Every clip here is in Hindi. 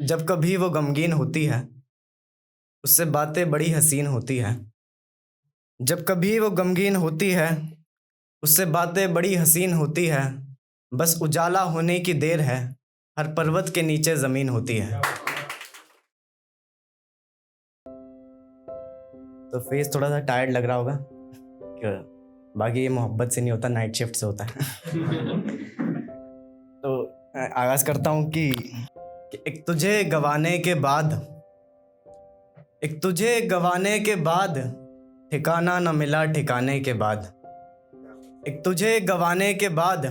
जब कभी वो गमगीन होती है, उससे बातें बड़ी हसीन होती है। जब कभी वो गमगीन होती है, उससे बातें बड़ी हसीन होती है। बस उजाला होने की देर है, हर पर्वत के नीचे ज़मीन होती है। तो फेस थोड़ा सा टायर्ड लग रहा होगा, बाकी ये मोहब्बत से नहीं होता, नाइट शिफ्ट से होता है। तो आगाज करता हूँ कि एक तुझे गंवाने के बाद ठिकाना न मिला ठिकाने के बाद। एक तुझे गंवाने के बाद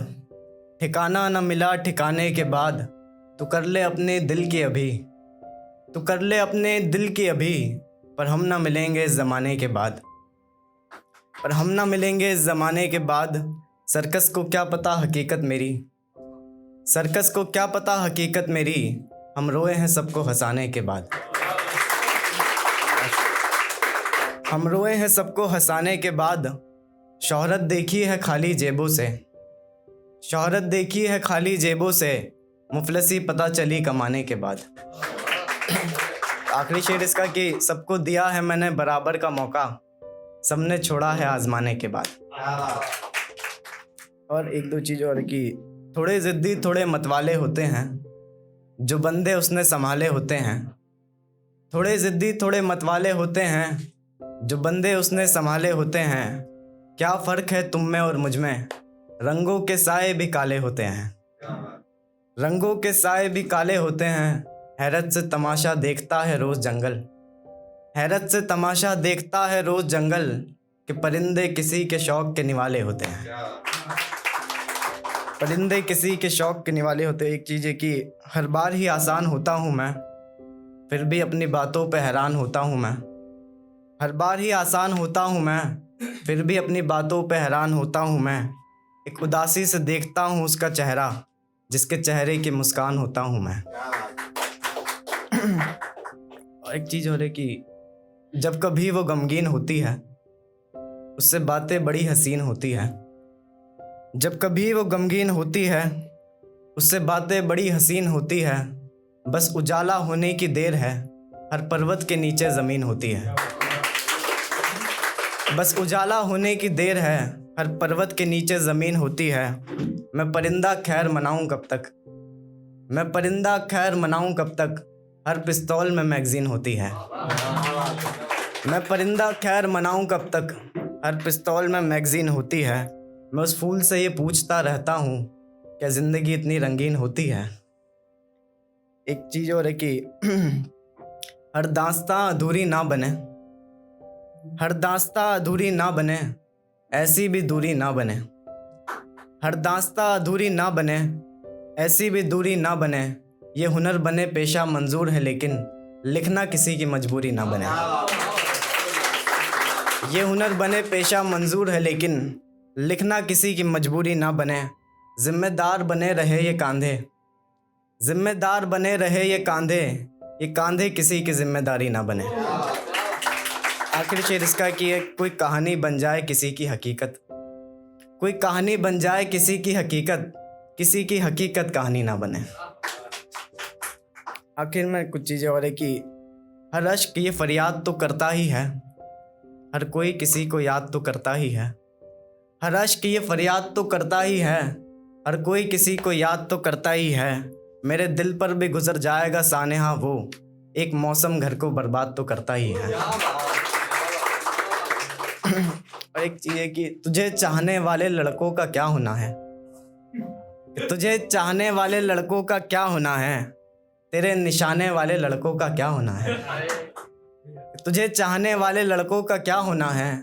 ठिकाना न मिला ठिकाने के बाद। तू कर ले अपने दिल की अभी, तू कर ले अपने दिल की अभी। पर हम ना मिलेंगे इस ज़माने के बाद, पर हम ना मिलेंगे इस ज़माने के बाद। सर्कस को क्या पता हकीकत मेरी, सर्कस को क्या पता हकीकत मेरी। हम रोए हैं सबको हंसाने के बाद, हम रोए हैं सबको हंसाने के बाद। शोहरत देखी है खाली जेबों से, शोहरत देखी है खाली जेबों से। मुफलसी पता चली कमाने के बाद। आखिरी शेर इसका कि सबको दिया है मैंने बराबर का मौका, सबने छोड़ा है आजमाने के बाद। और एक दो चीज़ और कि थोड़े ज़िद्दी थोड़े मतवाले होते हैं, जो बंदे उसने संभाले होते हैं। थोड़े ज़िद्दी थोड़े मतवाले होते हैं, जो बंदे उसने संभाले होते हैं। क्या फ़र्क है तुम में और मुझ में, रंगों के साए भी काले होते हैं, रंगों के साए भी काले होते हैं। हैरत से तमाशा देखता है रोज़ जंगल, हैरत से तमाशा देखता है रोज़ जंगल। कि परिंदे किसी के शौक़ के निवाले होते हैं, परिंदे किसी के शौक़ के निवाले होते हैं। एक चीज़ है कि हर बार ही आसान होता हूँ मैं, फिर भी अपनी बातों पे हैरान होता हूँ मैं। हर बार ही आसान होता हूँ मैं, फिर भी अपनी बातों पे हैरान होता हूँ मैं। एक उदासी से देखता हूँ उसका चेहरा, जिसके चेहरे की मुस्कान होता हूँ मैं। और एक चीज़ हो रही कि जब कभी वो गमगीन होती है, उससे बातें बड़ी हसीन होती है। जब कभी वो गमगीन होती है, उससे बातें बड़ी हसीन होती है। बस उजाला होने की देर है, हर पर्वत के नीचे ज़मीन होती है। बस उजाला होने की देर है, हर पर्वत के नीचे ज़मीन होती है। मैं परिंदा खैर मनाऊं कब तक, मैं परिंदा खैर मनाऊं कब तक। हर पिस्तौल में मैगज़ीन होती है, मैं परिंदा खैर मनाऊं कब तक। हर पिस्तौल में मैगज़ीन होती है। मैं उस फूल से ये पूछता रहता हूँ, क्या ज़िंदगी इतनी रंगीन होती है। एक चीज़ और है कि हर दास्तां अधूरी ना बने, हर दास्तां अधूरी ना बने, ऐसी भी दूरी ना बने। हर दास्तां अधूरी ना बने, ऐसी भी दूरी ना बने। ये हुनर बने पेशा मंजूर है, लेकिन लिखना किसी की मजबूरी ना बने। ये हुनर बने पेशा मंजूर है, लेकिन लिखना किसी की मजबूरी ना बने। जिम्मेदार बने रहे ये कांधे, जिम्मेदार बने रहे ये कांधे। ये कांधे किसी की जिम्मेदारी ना बने। आखिर शेर इसका कि कोई कहानी बन जाए किसी की हकीकत, कोई कहानी बन जाए किसी की हकीकत, किसी की हकीकत कहानी ना बने। आखिर में कुछ चीज़ें और है कि हर अश्क ये फरियाद तो करता ही है, हर कोई किसी को याद तो करता ही है। हर अश्क ये फरियाद तो करता ही है, हर कोई किसी को याद तो करता ही है। मेरे दिल पर भी गुजर जाएगा सानेहा वो, एक मौसम घर को बर्बाद तो करता ही है। और एक चीज़ है कि तुझे चाहने वाले लड़कों का क्या होना है, तुझे चाहने वाले लड़कों का क्या होना है। तेरे निशाने वाले लड़कों का क्या होना है, तुझे चाहने वाले लड़कों का क्या होना है।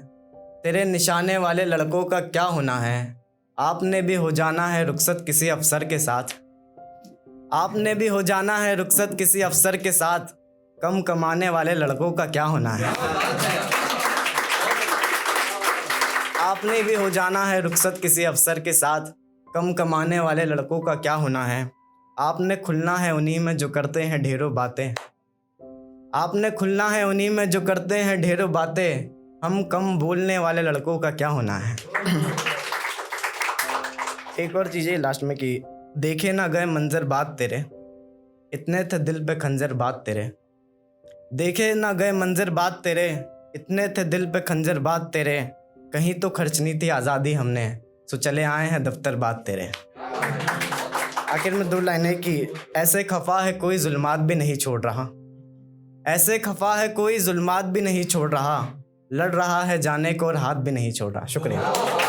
तेरे निशाने वाले लड़कों का क्या होना है। आपने भी हो जाना है रुखसत किसी अफसर के साथ, आपने भी हो जाना है रुखसत किसी अफसर के साथ। कम कमाने वाले लड़कों का क्या होना है, आपने भी हो जाना है रुखसत किसी अफसर के साथ। कम कमाने वाले लड़कों का क्या होना है। आपने खुलना है उन्हीं में जो करते हैं ढेरों बातें, आपने खुलना है उन्हीं में जो करते हैं ढेरों बातें। हम कम बोलने वाले लड़कों का क्या होना है। एक और चीज़ है लास्ट में कि देखे ना गए मंजर बात तेरे, इतने थे दिल पे खंजर बात तेरे, देखे ना गए मंजर बात तेरे, इतने थे दिल पे खंजर बात तेरे, कहीं तो खर्चनी थी आज़ादी हमने, सो चले आए हैं दफ्तर बात तेरे। आखिर में 2 लाइनें कि ऐसे खफा है कोई जुल्मात भी नहीं छोड़ रहा, ऐसे खफा है कोई जुल्मात भी नहीं छोड़ रहा, लड़ रहा है जाने को और हाथ भी नहीं छोड़ रहा। शुक्रिया।